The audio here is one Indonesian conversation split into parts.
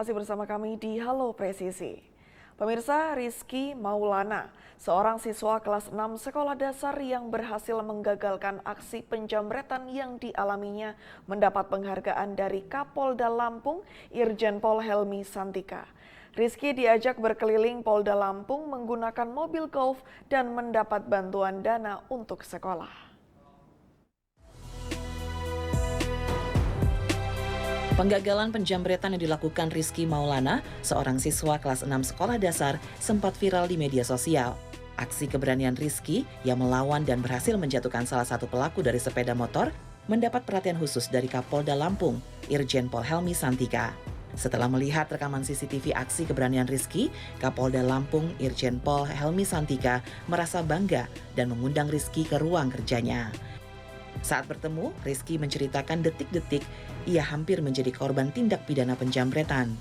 Masih bersama kami di Halo Presisi. Pemirsa, Rizky Maulana, seorang siswa kelas 6 sekolah dasar yang berhasil menggagalkan aksi penjamretan yang dialaminya, mendapat penghargaan dari Kapolda Lampung, Irjen Pol Helmi Santika. Rizky diajak berkeliling Polda Lampung menggunakan mobil golf dan mendapat bantuan dana untuk sekolah. Penggagalan penjamretan yang dilakukan Rizky Maulana, seorang siswa kelas 6 sekolah dasar, sempat viral di media sosial. Aksi keberanian Rizky yang melawan dan berhasil menjatuhkan salah satu pelaku dari sepeda motor mendapat perhatian khusus dari Kapolda Lampung, Irjen Pol Helmi Santika. Setelah melihat rekaman CCTV aksi keberanian Rizky, Kapolda Lampung, Irjen Pol Helmi Santika merasa bangga dan mengundang Rizky ke ruang kerjanya. Saat bertemu, Rizky menceritakan detik-detik ia hampir menjadi korban tindak pidana penjamretan.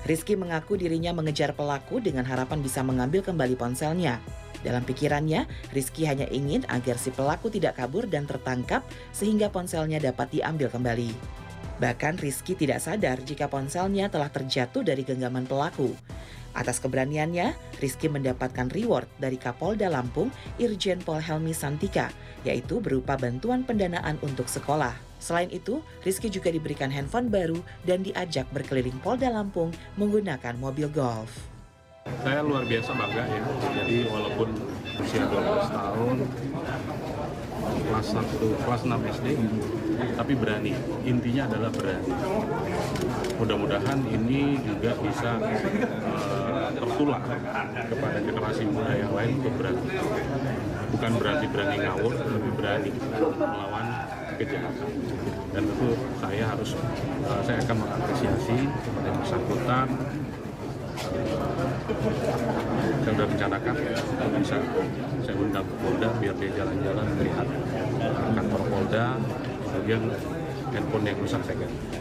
Rizky mengaku dirinya mengejar pelaku dengan harapan bisa mengambil kembali ponselnya. Dalam pikirannya, Rizky hanya ingin agar si pelaku tidak kabur dan tertangkap sehingga ponselnya dapat diambil kembali. Bahkan Rizky tidak sadar jika ponselnya telah terjatuh dari genggaman pelaku. Atas keberaniannya, Rizky mendapatkan reward dari Kapolda Lampung, Irjen Pol Helmi Santika, yaitu berupa bantuan pendanaan untuk sekolah. Selain itu, Rizky juga diberikan handphone baru dan diajak berkeliling Polda Lampung menggunakan mobil golf. Saya luar biasa bangga ya, jadi walaupun usia 12 tahun, kelas 6 SD, tapi berani. Intinya adalah berani. Mudah-mudahan ini juga bisa tertular kepada generasi muda yang lain untuk berani. Bukan berarti berani ngawur, lebih berani melawan kejahatan. Dan tentu saya akan mengapresiasi kepada yang bersangkutan. Saya sudah rencanakan bisa saya undang ke Polda biar dia jalan-jalan melihat kantor Polda, kemudian handphone yang rusak saya ganti.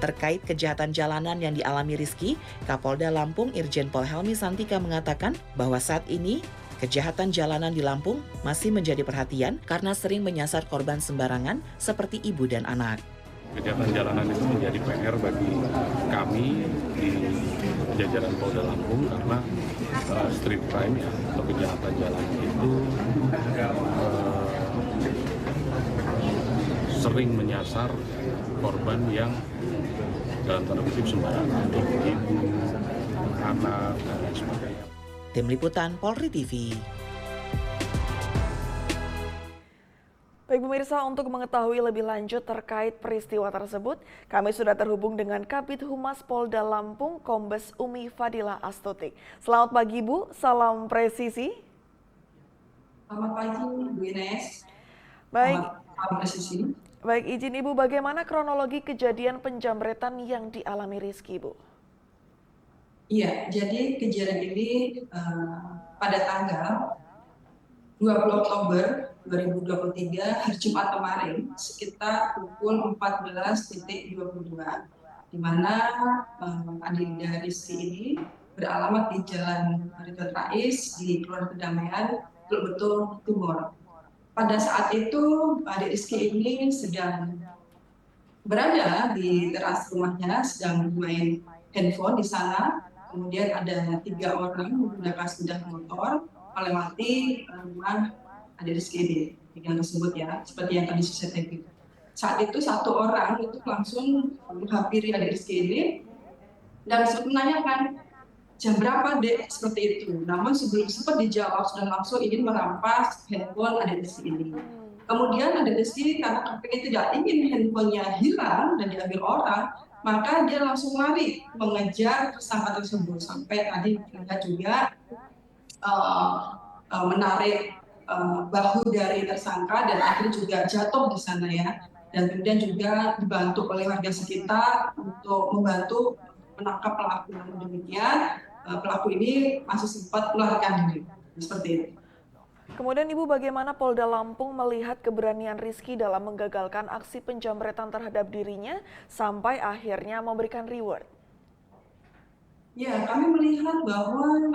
Terkait kejahatan jalanan yang dialami Rizky, Kapolda Lampung Irjen Pol Helmi Santika mengatakan bahwa saat ini kejahatan jalanan di Lampung masih menjadi perhatian karena sering menyasar korban sembarangan seperti ibu dan anak. Kejahatan jalanan itu menjadi PR bagi kami di jajaran Polda Lampung karena street crime ya, atau kejahatan jalanan itu sering menyasar korban yang dalam tanda kutip sembarangan, ibu, anak, dan lain sebagainya. Tim Liputan Polri TV. Baik pemirsa, untuk mengetahui lebih lanjut terkait peristiwa tersebut, kami sudah terhubung dengan Kabid Humas Polda Lampung, Kombes Umi Fadilah Astuti. Selamat pagi Bu, salam presisi. Selamat pagi Bu Ines. Baik, Salam presisi. Baik, izin Ibu, bagaimana kronologi kejadian penjamretan yang dialami Rizky, Bu? Iya, jadi kejadian ini pada tanggal 20 Oktober 2023, hari Jumat kemarin, sekitar pukul 14.22, di mana Adinda Rizky ini beralamat di Jalan Ridwan Rais di Kelurahan Kedamaian, Betul Timur. Pada saat itu, adik Rizky ini sedang berada di teras rumahnya, sedang bermain handphone di sana. Kemudian ada 3 orang menggunakan sepeda motor melewati rumah adik Rizky ini, yang tersebut ya, seperti yang tadi CCTV. Saat itu 1 orang itu langsung menghampiri adik Rizky ini dan menanyakan, jam berapa dek, seperti itu. Namun sebelum sempat dijawab, sudah langsung ingin merampas handphone adik Rizky ini. Kemudian adik Rizky karena kepingin tidak ingin handphonenya hilang dan diambil orang, maka dia langsung lari mengejar tersangka tersebut. Sampai tadi terlihat juga menarik bahu dari tersangka dan akhirnya juga jatuh di sana ya. Dan kemudian juga dibantu oleh warga sekitar untuk membantu menangkap pelaku. Namun demikian pelaku ini masih sempat melarikan diri, seperti itu. Kemudian Ibu, bagaimana Polda Lampung melihat keberanian Rizky dalam menggagalkan aksi penjamretan terhadap dirinya sampai akhirnya memberikan reward? Ya, kami melihat bahwa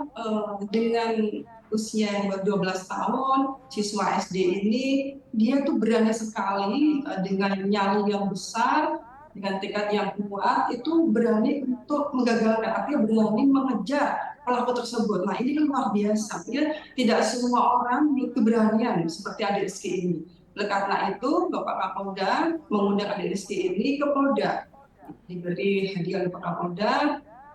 dengan usia yang baru 12 tahun, siswa SD ini, dia tuh berani sekali dengan nyali yang besar dengan tekad yang kuat itu berani untuk menggagalkan, artinya berani mengejar pelaku tersebut. Nah ini kan luar biasa, ya tidak semua orang memiliki keberanian seperti adik Rizky ini. Oleh karena itu Bapak Kapolda mengundang adik Rizky ini ke Polda, diberi hadiah oleh Pak Kapolda,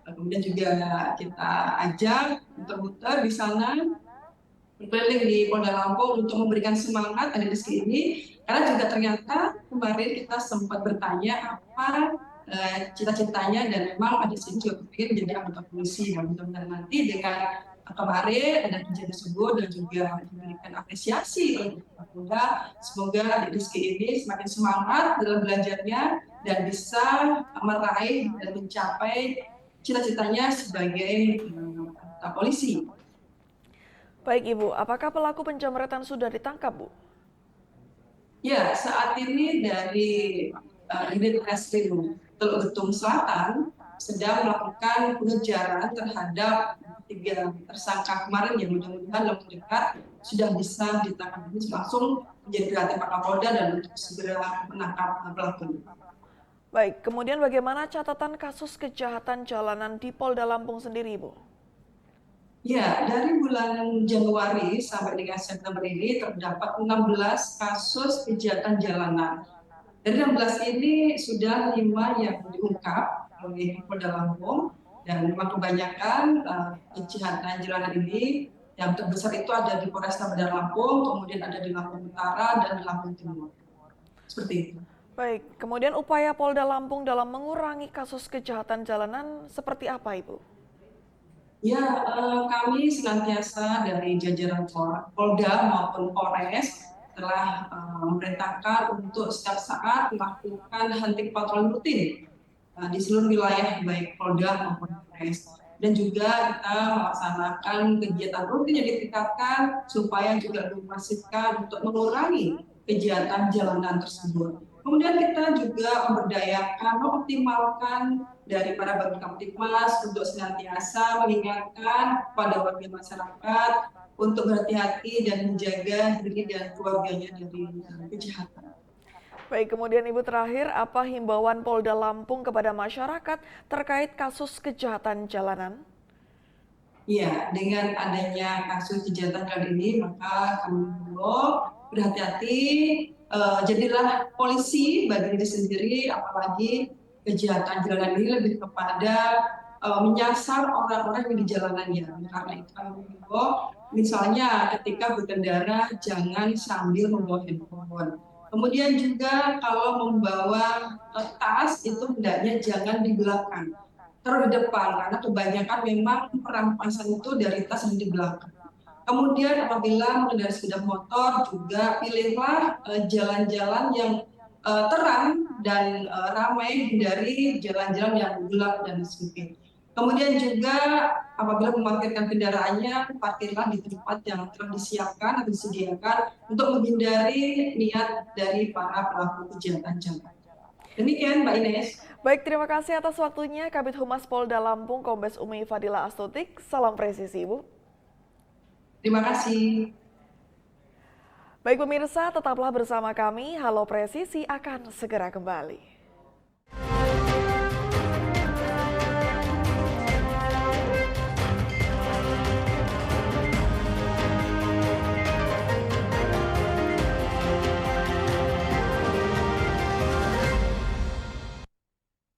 kemudian juga kita ajak muter-muter di sana, berkeliling di Polda Lampung untuk memberikan semangat adik Rizky ini, karena juga ternyata kemarin kita sempat bertanya apa cita-citanya, dan memang adik Rizky juga berpikir menjadi anggota polisi. Dan mudah-mudahan nanti dengan kemarin ada kejadian tersebut dan juga diberikan apresiasi oleh Kapolda, semoga adik Rizky ini semakin semangat dalam belajarnya dan bisa meraih dan mencapai cita-citanya sebagai anggota polisi. Baik Ibu, apakah pelaku penjamretan sudah ditangkap Bu? Ya, saat ini dari unit reskrim Teluk Betung Selatan sedang melakukan pengejaran terhadap 3 tersangka kemarin yang mudah-mudahan dalam dekat sudah bisa ditangkap. Ini langsung menjadi perhatian Pak Kapolda dan untuk segera menangkap pelaku. Baik, kemudian bagaimana catatan kasus kejahatan jalanan di Polda Lampung sendiri Ibu? Ya, dari bulan Januari sampai dengan September ini terdapat 16 kasus kejahatan jalanan. Dari 16 ini sudah 5 yang diungkap oleh Polda Lampung, dan memang kebanyakan kejahatan jalanan ini yang terbesar itu ada di Polresta Bandar Lampung, kemudian ada di Lampung Utara dan di Lampung Timur. Seperti itu. Baik, kemudian upaya Polda Lampung dalam mengurangi kasus kejahatan jalanan seperti apa Ibu? Ya, kami senantiasa dari jajaran Polda maupun Polres telah memerintahkan untuk setiap saat melakukan hunting patroli rutin di seluruh wilayah baik Polda maupun Polres. Dan juga kita melaksanakan kegiatan rutin yang ditingkatkan supaya juga dimasifkan untuk mengurangi kejahatan jalanan tersebut. Kemudian kita juga memberdayakan, mengoptimalkan dari para Babin Kamtibmas untuk senantiasa mengingatkan pada warga masyarakat untuk berhati-hati dan menjaga diri dan keluarganya dari kejahatan. Baik, kemudian Ibu terakhir, apa himbauan Polda Lampung kepada masyarakat terkait kasus kejahatan jalanan? Ya, dengan adanya kasus kejahatan kali ini, maka kami mengimbau berhati-hati, jadilah polisi bagi diri sendiri, apalagi kejahatan jalanan ini lebih kepada menyasar orang-orang yang di jalanannya. Karena itu kami mengimbau, misalnya ketika berkendara jangan sambil membawa handphone. Kemudian juga kalau membawa tas itu hendaknya jangan di belakang, taruh di depan, karena kebanyakan memang perampasan itu dari tas yang di belakang. Kemudian apabila mengendarai sepeda motor juga pilihlah jalan-jalan yang terang dan ramai, hindari jalan-jalan yang gelap dan sempit. Kemudian juga apabila memarkirkan kendaraannya, parkirlah di tempat yang telah disiapkan atau disediakan untuk menghindari niat dari para pelaku kejahatan jalan. Demikian Mbak Ines. Baik, terima kasih atas waktunya Kabid Humas Polda Lampung, Kombes Umi Fadila Astutik. Salam presisi Ibu. Terima kasih. Baik pemirsa, tetaplah bersama kami. Halo Presisi akan segera kembali.